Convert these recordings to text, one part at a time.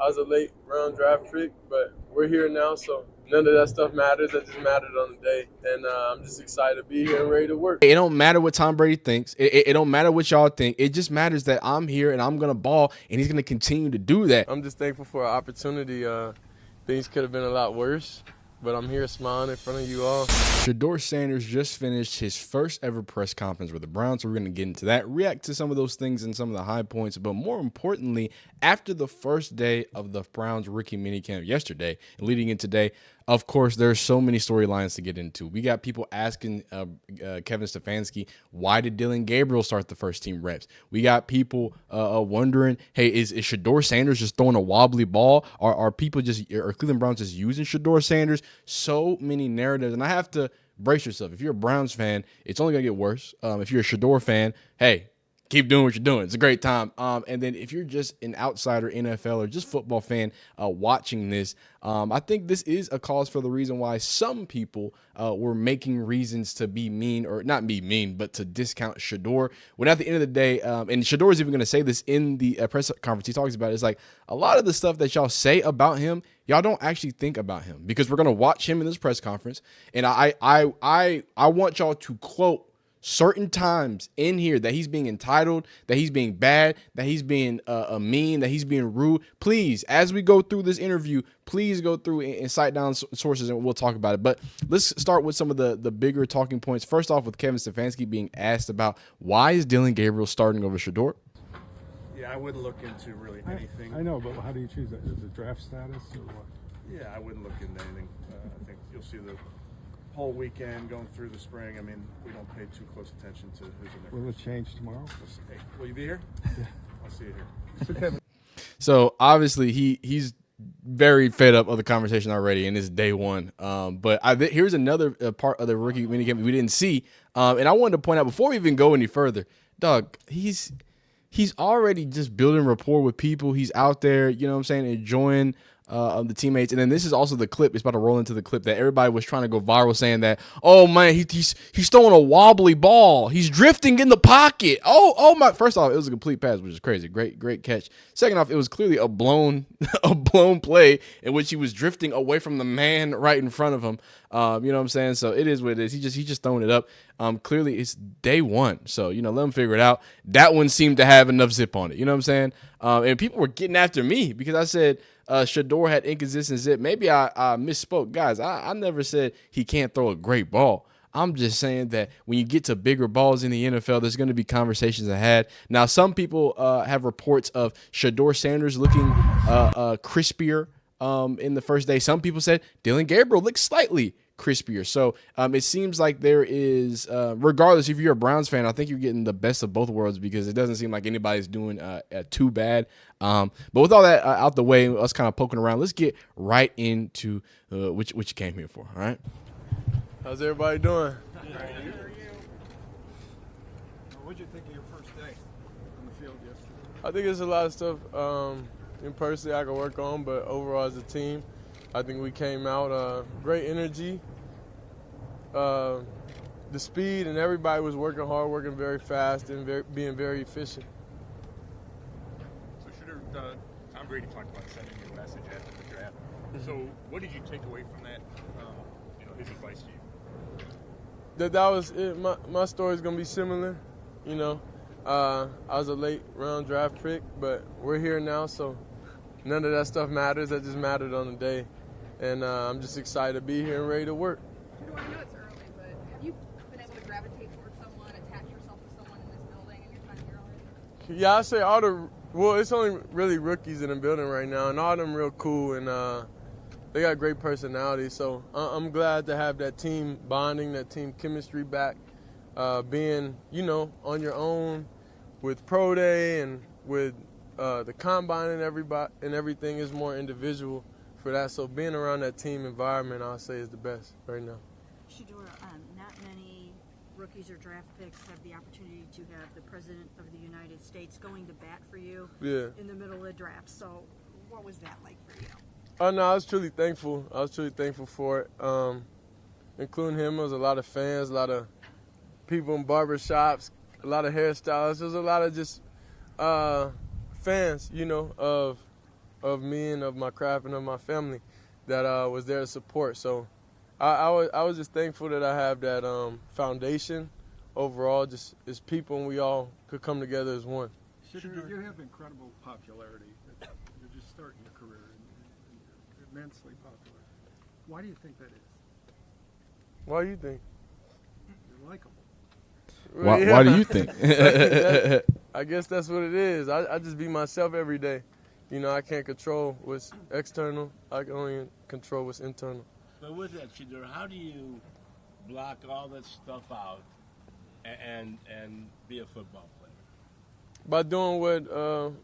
I was a late round draft pick, but we're here now, so none of that stuff matters. That just mattered on the day, and I'm just excited to be here and ready to work. It don't matter what Tom Brady thinks. It don't matter what y'all think. It just matters that I'm here and I'm gonna ball, and he's gonna continue to do that. I'm just thankful for an opportunity. Things could have been a lot worse, but I'm here smiling in front of you all. Shedeur Sanders just finished his first ever press conference with the Browns, so we're going to get into that, react to some of those things and some of the high points, but more importantly, after the first day of the Browns rookie minicamp yesterday and leading in today, of course, there's so many storylines to get into. We got people asking Kevin Stefanski, why did Dylan Gabriel start the first team reps? We got people wondering, hey, is Shedeur Sanders just throwing a wobbly ball? Are Cleveland Browns just using Shedeur Sanders? So many narratives, and I have to brace yourself. If you're a Browns fan, it's only gonna get worse. If you're a Shedeur fan, hey, keep doing what you're doing. It's a great time. And then if you're just an outsider NFL or just football fan watching this, I think this is a cause for the reason why some people were making reasons to be mean, or not be mean, but to discount Shedeur. When at the end of the day, and Shedeur is even going to say this in the press conference, he talks about it, it's like a lot of the stuff that y'all say about him, y'all don't actually think about him, because we're going to watch him in this press conference. And I want y'all to quote certain times in here that he's being entitled, that he's being bad, that he's being mean, that he's being rude. Please, as we go through this interview, please go through and cite down sources, and we'll talk about it. But let's start with some of the bigger talking points. First off, with Kevin Stefanski being asked about why is Dylan Gabriel starting over Shedeur? Yeah, I wouldn't look into really anything. I know, but how do you choose that? Is it draft status or what? Yeah, I wouldn't look into anything. I think you'll see the whole weekend going through the spring. I mean, we don't pay too close attention to who's in there. Will it change tomorrow? Hey, will you be here? Yeah. I'll see you here. So obviously he's very fed up of the conversation already, and it's day one. But here's another part of the rookie minicamp we didn't see, and I wanted to point out before we even go any further, dog, he's already just building rapport with people. He's out there, you know what I'm saying, enjoying the teammates. And then this is also the clip. It's about to roll into the clip that everybody was trying to go viral, saying that, oh man, he's throwing a wobbly ball. He's drifting in the pocket. Oh my! First off, it was a complete pass, which is crazy. Great catch. Second off, it was clearly a blown play in which he was drifting away from the man right in front of him. You know what I'm saying? So it is what it is. He's just throwing it up. Clearly it's day one, so let him figure it out. That one seemed to have enough zip on it. You know what I'm saying? And people were getting after me because I said Shedeur had inconsistent zip. Maybe I misspoke, guys. I never said he can't throw a great ball. I'm just saying that when you get to bigger balls in the NFL, there's going to be conversations ahead. Now, some people have reports of Shedeur Sanders looking crispier in the first day. Some people said Dylan Gabriel looks slightly crispier. So it seems like there is, regardless if you're a Browns fan, I think you're getting the best of both worlds, because it doesn't seem like anybody's doing too bad. But with all that out the way, us kind of poking around, let's get right into what you came here for. All right. How's everybody doing? What did you think of your first day on the field yesterday? I think there's a lot of stuff in personally I can work on, but overall as a team, I think we came out great energy. The speed, and everybody was working hard, working very fast, and being very efficient. So Tom Brady talked about sending you a message after the draft. So what did you take away from that? His advice to you. That was it. My story is gonna be similar. I was a late round draft pick, but we're here now, so none of that stuff matters. That just mattered on the day, and I'm just excited to be here and ready to work. I know it's early, but have you been able to gravitate towards someone, attach yourself to someone in this building in your time here already? Yeah, I say it's only really rookies in the building right now, and all of them real cool, and they got great personalities. So I'm glad to have that team bonding, that team chemistry back, being, on your own with Pro Day and with the combine and everything is more individual for that. So being around that team environment, I'll say, is the best right now. Shedeur, not many rookies or draft picks have the opportunity to have the President of the United States going to bat for you in the middle of the draft. So what was that like for you? Oh, no, I was truly thankful. For it, including him. There was a lot of fans, a lot of people in barber shops, a lot of hairstylists. There was a lot of just fans, of of me and of my craft and of my family that was there to support. So I was just thankful that I have that foundation overall, just as people, and we all could come together as one. Shedeur, you have incredible popularity. You're just starting your career, and you're immensely popular. Why do you think that is? Why do you think? You're likable. Why do you think? I guess that's what it is. I just be myself every day. You know, I can't control what's external. I can only control what's internal. But with that, Shedeur, how do you block all that stuff out and be a football player? By doing what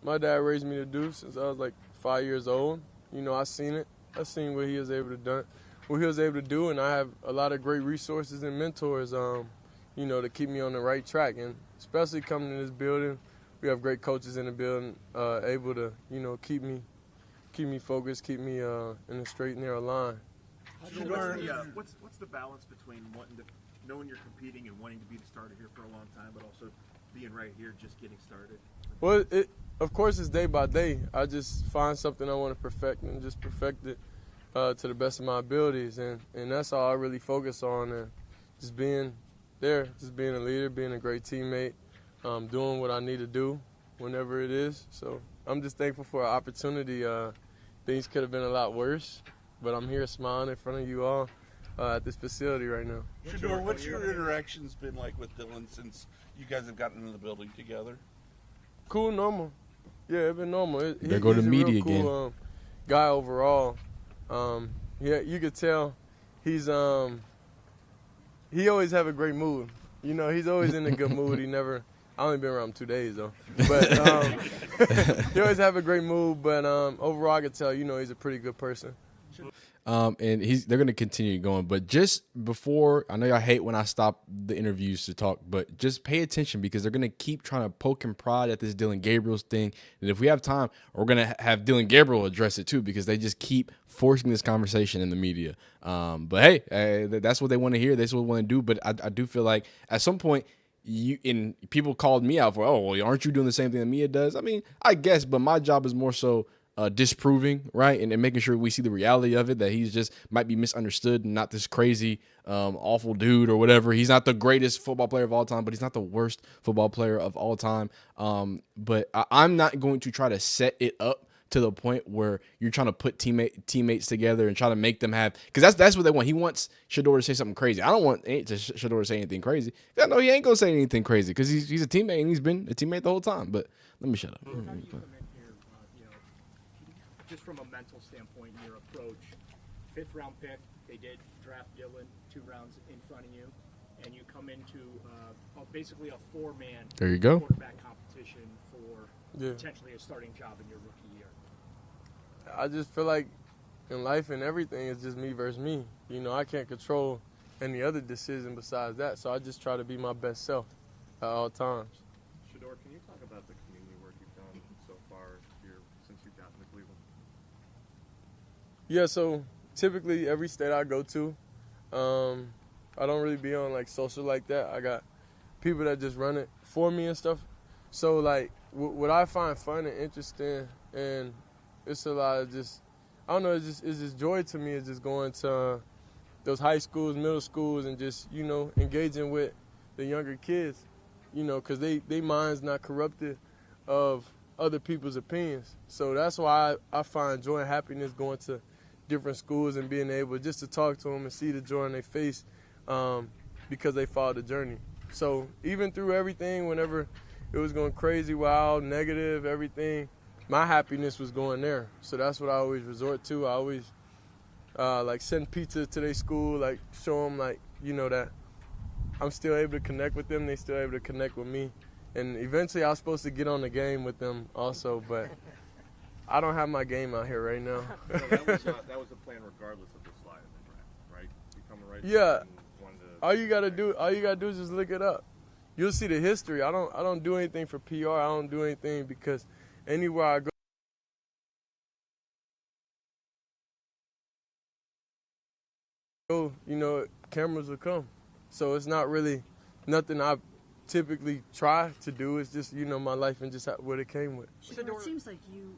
my dad raised me to do since I was like 5 years old. You know, I seen it. I seen what he was able to do, and I have a lot of great resources and mentors, you know, to keep me on the right track. And especially coming in this building, we have great coaches in the building, able to, you know, keep me focused, keep me in a straight and narrow line. What's the balance between knowing you're competing and wanting to be the starter here for a long time, but also being right here, just getting started? Well, of course, it's day by day. I just find something I want to perfect and just perfect it to the best of my abilities, and that's all I really focus on, and just being there, just being a leader, being a great teammate, doing what I need to do whenever it is. So I'm just thankful for an opportunity. Things could have been a lot worse, but I'm here smiling in front of you all at this facility right now. Shedeur, what's your interactions been like with Dylan since you guys have gotten into the building together? Cool, normal. Yeah, it's been normal. There go the media he's a real cool, guy overall. Yeah, you could tell he's he always have a great mood. You know, he's always in a good mood. I only been around 2 days though, but he always have a great mood. But overall, I could tell, you know, he's a pretty good person. And they're going to continue going. But just before, I know y'all hate when I stop the interviews to talk, but just pay attention because they're going to keep trying to poke and prod at this Dylan Gabriel's thing. And if we have time, we're going to have Dylan Gabriel address it too because they just keep forcing this conversation in the media. But hey, that's what they want to hear. That's what they want to do. But I do feel like at some point, people called me out for, oh, well, aren't you doing the same thing that Mia does? I mean, I guess, but my job is more so disproving, right, and making sure we see the reality of it, that he's just might be misunderstood and not this crazy, awful dude or whatever. He's not the greatest football player of all time, but he's not the worst football player of all time. But I'm not going to try to set it up to the point where you're trying to put teammates together and try to make them have, because that's what they want. He wants Shedeur to say something crazy. I don't want Shedeur to say anything crazy. I know he ain't gonna say anything crazy because he's a teammate and he's been a teammate the whole time. But let me shut up. How do you come in here, just from a mental standpoint, in your approach? 5th round pick, they did draft Dylan 2 rounds in front of you, and you come into basically a 4-man there you go quarterback competition for potentially a starting job in your rookie year. I just feel like in life and everything, it's just me versus me. You know, I can't control any other decision besides that, so I just try to be my best self at all times. Shedeur, can you talk about the community work you've done so far here since you've gotten to Cleveland? Yeah, so typically every state I go to, I don't really be on like social like that. I got people that just run it for me and stuff. So like what I find fun and interesting, and it's a lot of just, I don't know, it's just joy to me, is just going to those high schools, middle schools, and just, you know, engaging with the younger kids, you know, because they minds not corrupted of other people's opinions. So that's why I find joy and happiness going to different schools and being able just to talk to them and see the joy on their face because they followed the journey. So even through everything, whenever it was going crazy, wild, negative, everything, my happiness was going there. So that's what I always resort to. I always like send pizza to their school, like show them, like, you know, that I'm still able to connect with them. They still able to connect with me. And eventually I was supposed to get on the game with them also, but I don't have my game out here right now. So that was the plan regardless of the slide in the draft, right? Become a right. Yeah. All you gotta do is just look it up. You'll see the history. I don't do anything for PR. I don't do anything because anywhere I go, you know, cameras will come. So it's not really nothing I typically try to do. It's just, you know, my life and just what it came with. Shedeur, it seems like you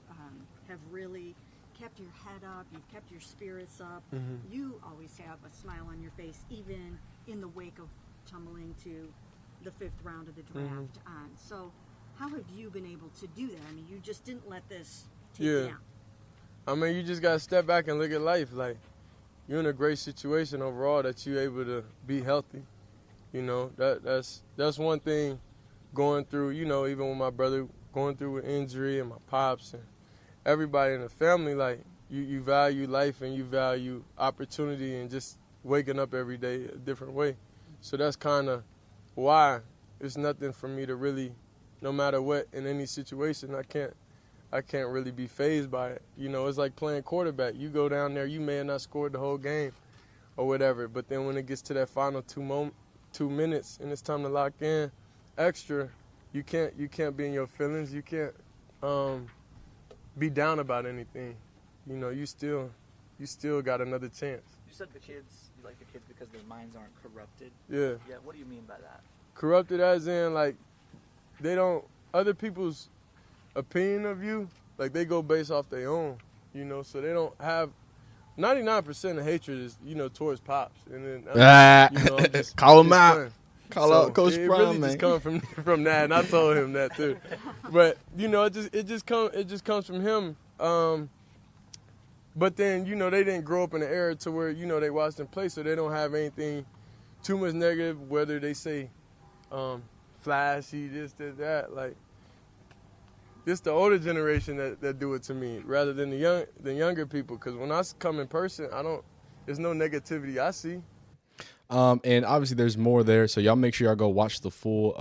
have really kept your head up, you've kept your spirits up. Mm-hmm. You always have a smile on your face, even in the wake of tumbling to the 5th round of the draft on. So how have you been able to do that? I mean, you just didn't let this take you down. I mean, you just got to step back and look at life. Like, you're in a great situation overall that you're able to be healthy. You know, that's one thing going through, you know, even with my brother going through an injury and my pops and everybody in the family, like, you value life and you value opportunity and just waking up every day a different way. So that's kind of why it's nothing for me to really, no matter what, in any situation, I can't really be fazed by it. You know, it's like playing quarterback. You go down there, you may have not scored the whole game or whatever, but then when it gets to that final 2 minutes and it's time to lock in extra, you can't be in your feelings. You can't be down about anything. You know, you still got another chance. You said you like the kids because their minds aren't corrupted. Yeah. Yeah. What do you mean by that? Corrupted as in, like, other people's opinion of you, like, they go based off their own, you know, so they don't have 99% of hatred is, you know, towards Pops. And then, I'm just, call him out. Fun. Call out Coach it Prime, really man. just comes from that, and I told him that too. But, you know, it just comes from him. But then, you know, they didn't grow up in an era to where, you know, they watched them play, so they don't have anything too much negative, whether they say flashy, this, that. Like, it's the older generation that do it to me rather than the younger people. Because when I come in person, there's no negativity I see. And obviously there's more there, so y'all make sure y'all go watch the full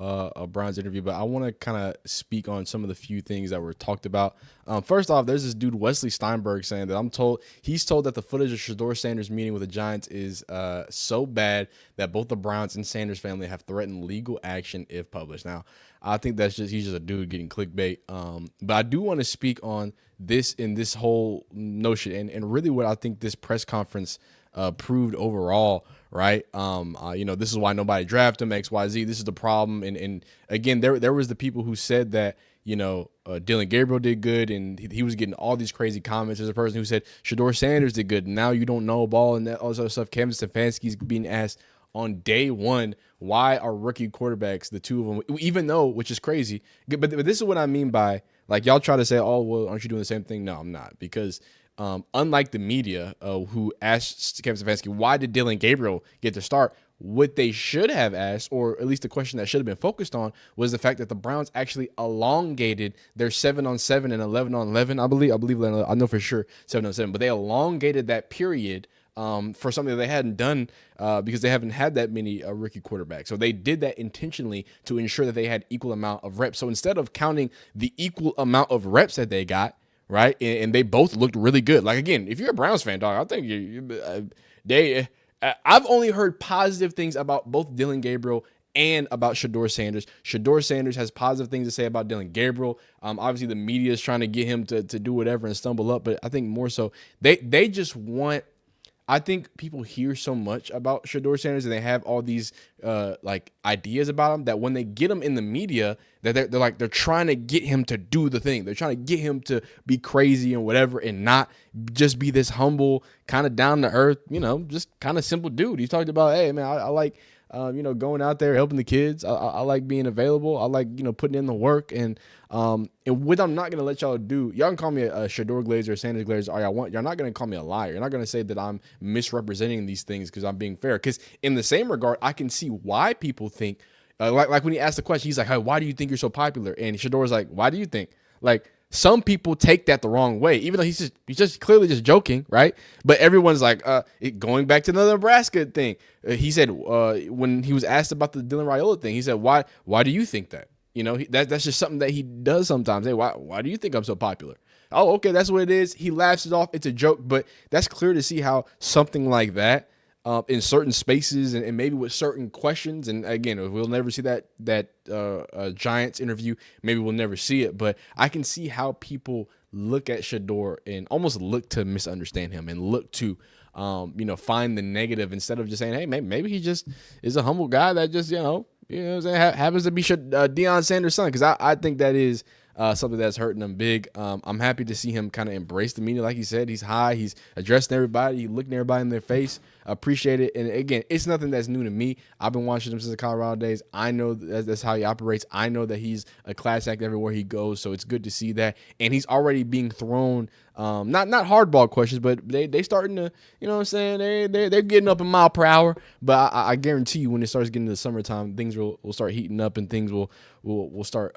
Browns interview. But I want to kind of speak on some of the few things that were talked about. First off, there's this dude Wesley Steinberg saying that he's told that the footage of Shedeur Sanders meeting with the Giants is so bad that both the Browns and Sanders family have threatened legal action if published. Now, I think he's just a dude getting clickbait. But I do want to speak on this whole notion and really what I think this press conference proved overall. Right. You know, this is why nobody drafted him, XYZ. This is the problem. And again, there was the people who said that, you know, Dylan Gabriel did good and he was getting all these crazy comments. There's a person who said Shedeur Sanders did good. And now you don't know ball and all this other stuff. Kevin Stefanski's being asked on day one, why are rookie quarterbacks, the two of them, even though, which is crazy. But this is what I mean by, like, y'all try to say, oh, well, aren't you doing the same thing? No, I'm not. Because unlike the media who asked Kevin Stefanski, why did Dylan Gabriel get to start? What they should have asked, or at least the question that should have been focused on, was the fact that the Browns actually elongated their 7-on-7 and 11-on-11. I know for sure 7-on-7, but they elongated that period for something that they hadn't done because they haven't had that many rookie quarterbacks. So they did that intentionally to ensure that they had equal amount of reps. So instead of counting the equal amount of reps that they got, right, and they both looked really good. Like, again, if you're a Browns fan, dog, I think I've only heard positive things about both Dylan Gabriel and about Shedeur Sanders. Shedeur Sanders has positive things to say about Dylan Gabriel. Obviously, the media is trying to get him to do whatever and stumble up, but I think more so they just want. I think people hear so much about Shedeur Sanders and they have all these like ideas about him that when they get him in the media, that they're trying to get him to do the thing. They're trying to get him to be crazy and whatever and not just be this humble, kind of down to earth, you know, just kind of simple dude. He talked about, hey man, I like you know, going out there helping the kids. I like being available. I like, you know, putting in the work. And what I'm not gonna let y'all do, y'all can call me a Shedeur Glazer, Sanders Glazer, all y'all want. You're not gonna call me a liar. You're not gonna say that I'm misrepresenting these things because I'm being fair. Because in the same regard, I can see why people think, like when he asked the question, he's like, hey, why do you think you're so popular? And Shedeur's like, why do you think? Like, some people take that the wrong way, even though he's just clearly just joking, right? But everyone's like, going back to the Nebraska thing. He said when he was asked about the Dylan Raiola thing, he said, why do you think that? You know, that's just something that he does sometimes. Hey, why do you think I'm so popular? Oh, okay, that's what it is. He laughs it off. It's a joke, but that's clear to see how something like that in certain spaces and maybe with certain questions. And again, we'll never see that Giants interview. Maybe we'll never see it, but I can see how people look at Shedeur and almost look to misunderstand him and look to, you know, find the negative instead of just saying, hey, maybe he just is a humble guy that just, you know what I'm saying, happens to be Deion Sanders' son. Because I think that is something that's hurting him big. I'm happy to see him kind of embrace the media. Like he said, he's high. He's addressing everybody. He's looking everybody in their face. Appreciate it. And again, it's nothing that's new to me. I've been watching him since the Colorado days. I know that's how he operates. I know that he's a class act everywhere he goes. So it's good to see that. And he's already being thrown, not hardball questions, but they starting to, you know what I'm saying? They're getting up a mile per hour. But I guarantee you when it starts getting to the summertime, things will start heating up and things will start,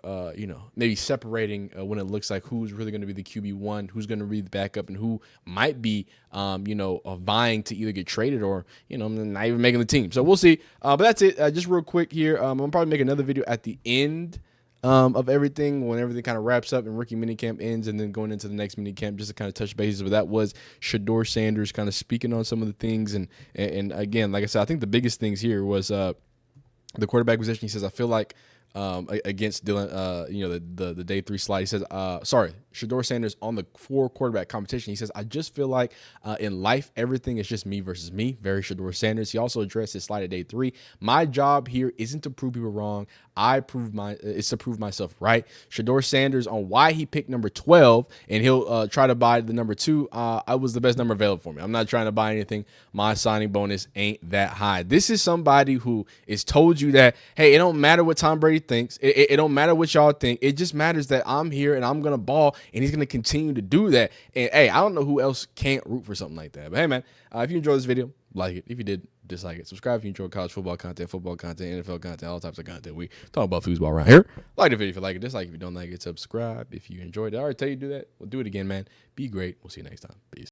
maybe separating when it looks like who's really going to be the QB1, who's going to be the backup, and who might be, vying to either get traded or, not even making the team. So we'll see. But that's it. Just real quick here. I'm probably make another video at the end of everything when everything kind of wraps up and rookie minicamp ends, and then going into the next minicamp just to kind of touch bases. But that was Shedeur Sanders kind of speaking on some of the things. And again, like I said, I think the biggest things here was the quarterback position. He says, I feel like against Dylan, the day 3 slide. He says, Shedeur Sanders on the 4 quarterback competition. He says, I just feel like in life, everything is just me versus me. Very Shedeur Sanders. He also addressed his slide at day 3. My job here isn't to prove people wrong. It's to prove myself right. Shedeur Sanders on why he picked number 12, and he'll try to buy the number 2. I was the best number available for me. I'm not trying to buy anything. My signing bonus ain't that high. This is somebody who is told you that, hey, it don't matter what Tom Brady thinks. It don't matter what y'all think. It just matters that I'm here and I'm gonna ball, and he's gonna continue to do that. And hey, I don't know who else can't root for something like that. But hey, man, if you enjoyed this video, like it. If you did, dislike it. Subscribe if you enjoy college football content, NFL content, all types of content. We talk about foosball around here. Like the video if you like it. Dislike if you don't like it. Subscribe if you enjoyed it. I already tell you to do that. We'll do it again, man. Be great. We'll see you next time. Peace.